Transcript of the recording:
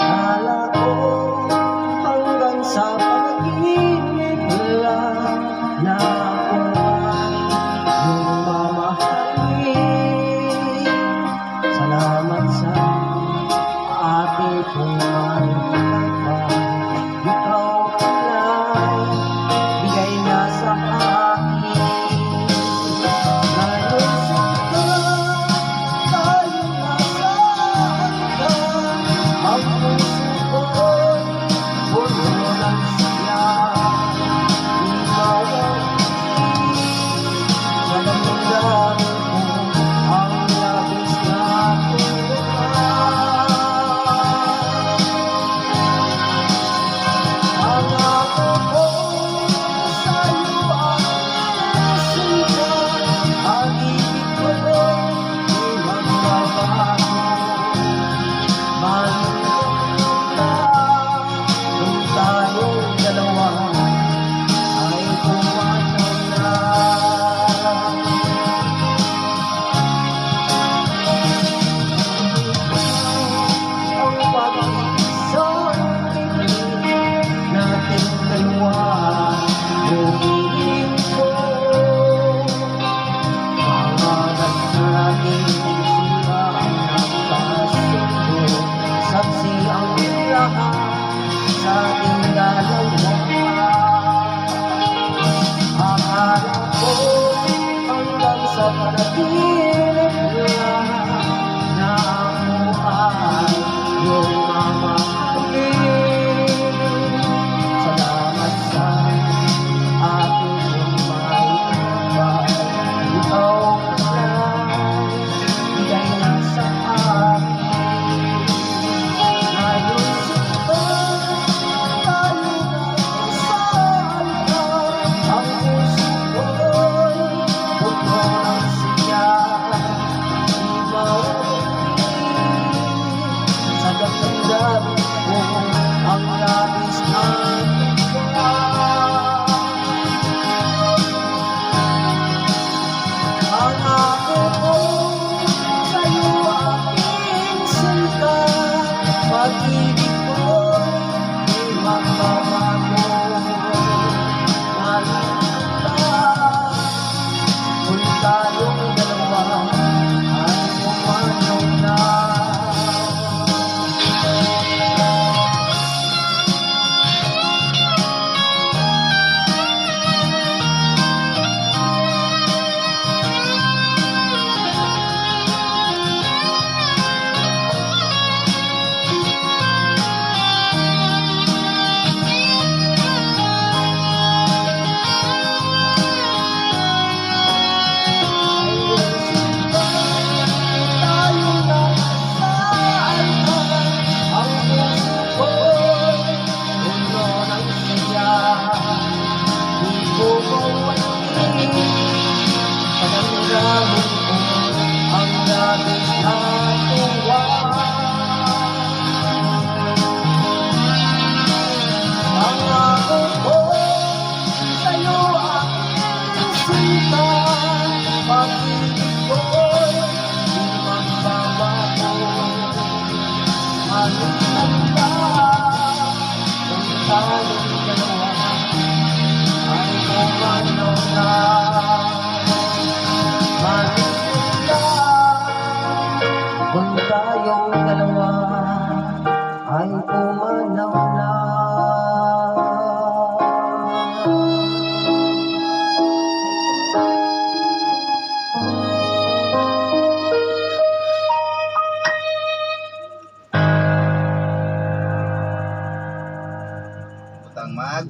Akala ko hanggang sa panaginip lang na ako ay iyong mamahalin. Salamat sa ating pumangkapal. Ikaw ay bigay na sa akin. Ngayon sa tayo nasaan ka? Ang puso ko'y puno ng siya. Di mawawin sa damdamin ko ang labis na tuwa. Ang ako ko sa'yo ang sugat. Ang ibig ko di magbabago. Kung tayong dalawa ay pumanaw na. Ang pag-isang bibig nating dalawa, lumihin ko. Pangarap natin sila ang nagkasundo. Saksi ang lahat sa ating dalawa. Akala ko hanggang sa panaginip lang na ako ay iyong mamahalin. Salamat sa ating pumangkapal. Ikaw ay bigay na sa akin. Ngayon sa tayo nasaan ka? Ang puso ko'y puno ng siya. Di mawawin sa damdamin ko ang labis na tuwa. Ang ako ko sa'yo aking sinta. Pag-ibig ko'y di magbabago. Nalulungkot kung tayong dalawa ay pumanaw na. Kung tayong dalawa ay pumanaw na. Utang mag